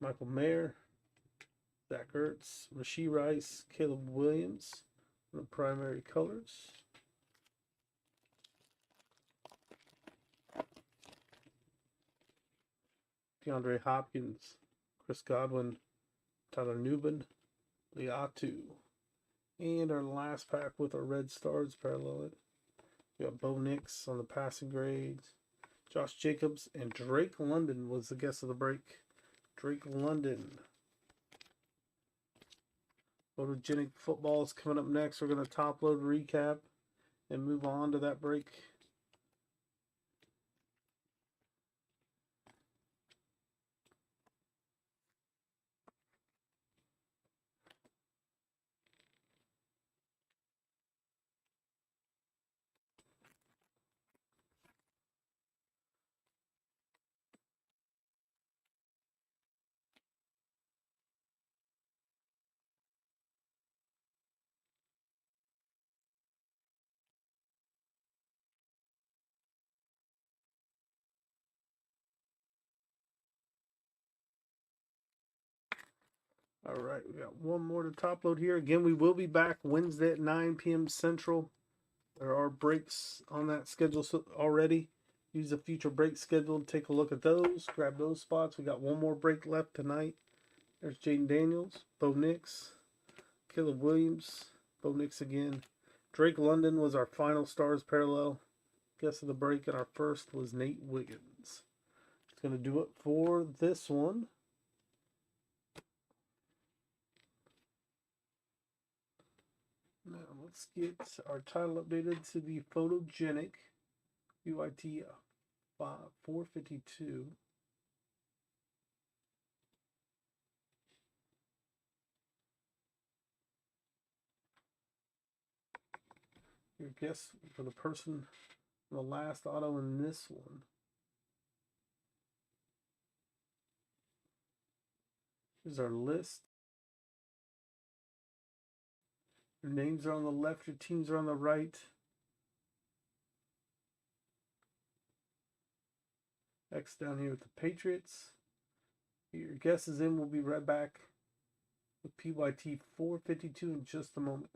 Speaker 1: Michael Mayer, Zach Ertz, Rashee Rice, Caleb Williams, the primary colors. DeAndre Hopkins, Chris Godwin, Tyler Nubin, Liatu. And our last pack with our Red Stars parallel it. We got Bo Nix on the passing grades. Josh Jacobs and Drake London was the guest of the break. Drake London. Photogenic football is coming up next. We're going to top load recap and move on to that break. All right, we got one more to top load here. Again, we will be back Wednesday at 9 p.m. Central. There are breaks on that schedule already. Use the future break schedule to take a look at those. Grab those spots. We got one more break left tonight. There's Jaden Daniels, Bo Nix, Caleb Williams, Bo Nix again. Drake London was our final stars parallel guess of the break, and our first was Nate Wiggins. It's going to do it for this one. Now let's get our title updated to the Photogenic UIT 452. Your guess for the person in the last auto in this one. Here's our list. Your names are on the left, your teams are on the right. X down here with the Patriots. Get your guesses in. We'll be right back with PYT 452 in just a moment.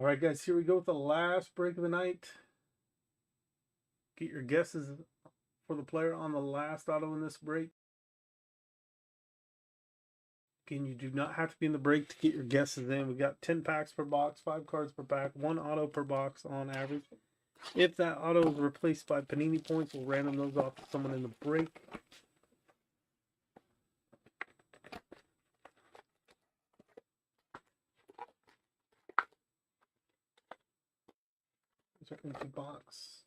Speaker 1: All right, guys, here we go with the last break of the night. Get your guesses for the player on the last auto in this break. Again, you do not have to be in the break to get your guesses in. We got 10 packs per box, 5 cards per pack, 1 auto per box on average. If that auto is replaced by Panini points, we'll random those off to someone in the break. There's our empty box.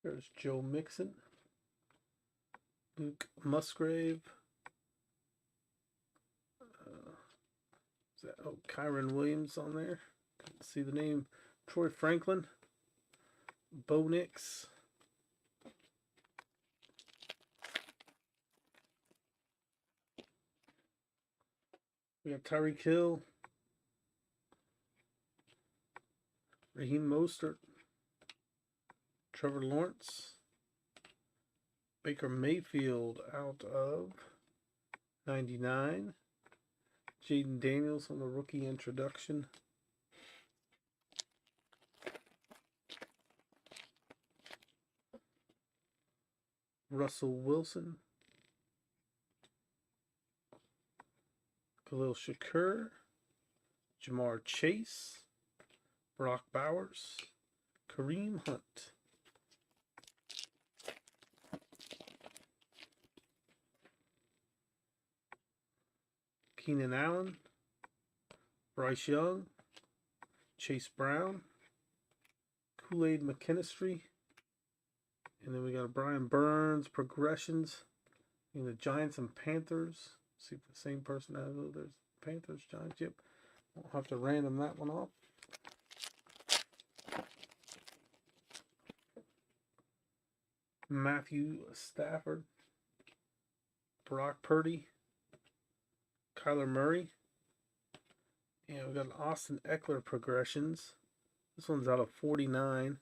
Speaker 1: There's Joe Mixon, Luke Musgrave, Kyron Williams on there. Can't see the name. Troy Franklin, Bo Nix, we got Tyreek Hill, Raheem Mostert, Trevor Lawrence, Baker Mayfield out of 99, Jaden Daniels on the rookie introduction, Russell Wilson, Khalil Shakur, Jamar Chase, Brock Bowers, Kareem Hunt. Keenan Allen, Bryce Young, Chase Brown, Kool-Aid McKinstry, and then we got Brian Burns progressions in the Giants and Panthers. See if the same person has those. There's Panthers, Giants. Yep. Won't have to random that one off. Matthew Stafford, Brock Purdy, Kyler Murray. And we got an Austin Eckler progressions. This one's out of 49.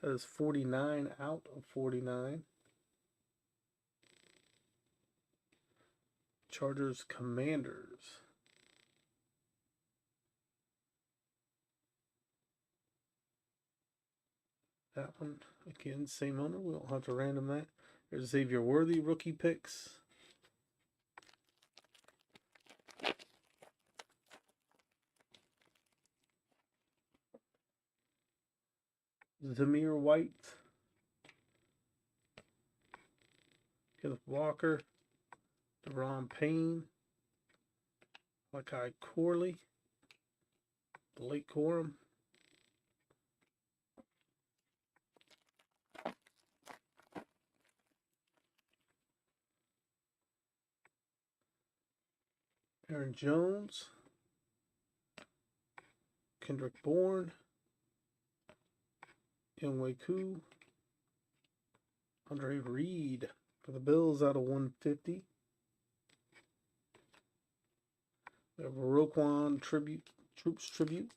Speaker 1: That is 49 out of 49. Chargers Commanders. That one, again, same owner. We don't have to random that. There's Xavier Worthy rookie picks. Zamir White. Kenneth Walker. Deron Payne. Malachi Corley. Blake Corum. Aaron Jones. Kendrick Bourne. Inweku. Andre Reed for the Bills out of 150. We have a Roquan Troops Tribute.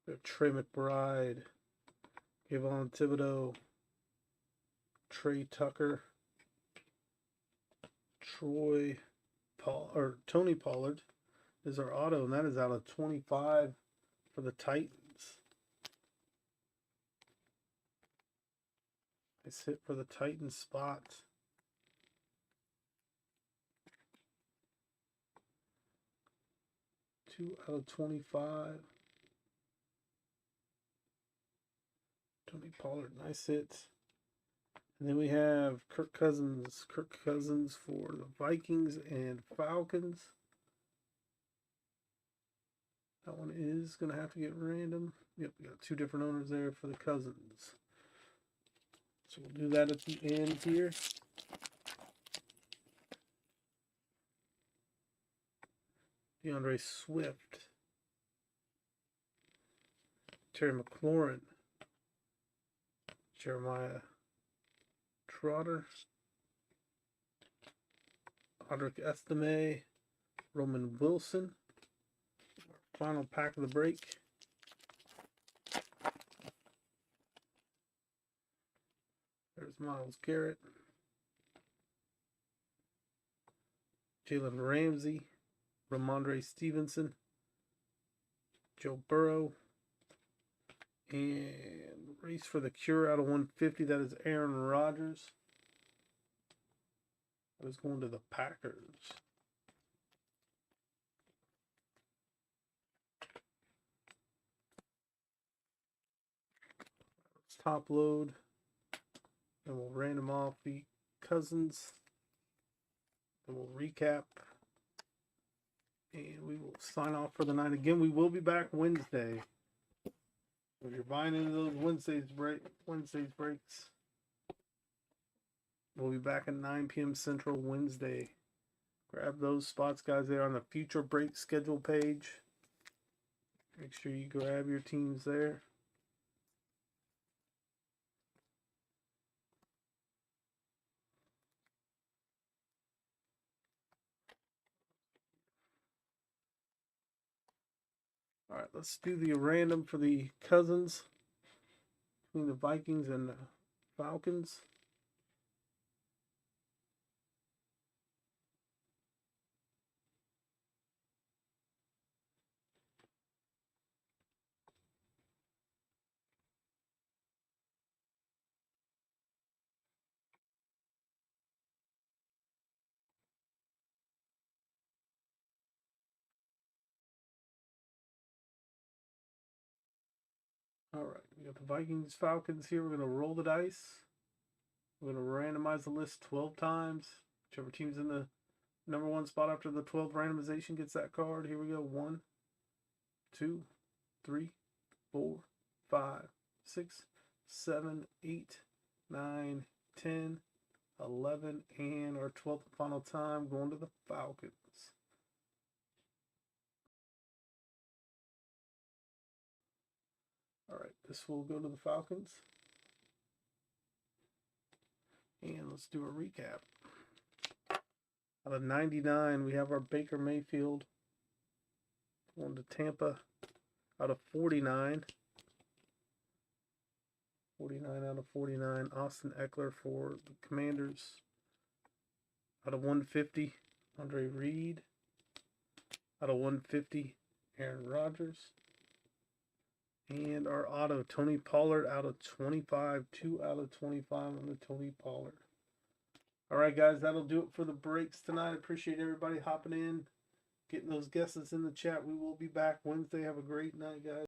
Speaker 1: We have Trey McBride. Kayvon Thibodeau. Trey Tucker. Tony Pollard is our auto, and that is out of 25 for the Titans. Nice hit for the Titans spot. Two out of 25. Tony Pollard, nice hit. And then we have Kirk Cousins. Kirk Cousins for the Vikings and Falcons. That one is going to have to get random. Yep, we got two different owners there for the Cousins. So we'll do that at the end here. DeAndre Swift. Terry McLaurin. Jeremiah Trotter. Audric Estime. Roman Wilson. Final pack of the break. There's Myles Garrett. Jalen Ramsey. Ramondre Stevenson. Joe Burrow. And race for the cure out of 150. That is Aaron Rodgers. I was going to the Packers. Let's top load. And we'll random off the Cousins. And we'll recap. And we will sign off for the night. Again, we will be back Wednesday. If you're buying into those Wednesdays breaks, we'll be back at 9 p.m. Central Wednesday. Grab those spots, guys. They're on the future break schedule page. Make sure you grab your teams there. All right, let's do the random for the Cousins between the Vikings and the Falcons. All right, we got the Vikings, Falcons here. We're going to roll the dice. We're going to randomize the list 12 times. Whichever team's in the number one spot after the 12th randomization gets that card. Here we go. 1, 2, 3, 4, 5, 6, 7, 8, 9, 10, 11, and our 12th and final time going to the Falcons. This will go to the Falcons. And let's do a recap. Out of 99, we have our Baker Mayfield going to Tampa. Out of 49. 49 out of 49. Austin Eckler for the Commanders. Out of 150, Andre Reed. Out of 150, Aaron Rodgers. And our auto, Tony Pollard, out of 25. 2 out of 25 on the Tony Pollard. All right, guys, that'll do it for the breaks tonight. Appreciate everybody hopping in, getting those guesses in the chat. We will be back Wednesday. Have a great night, guys.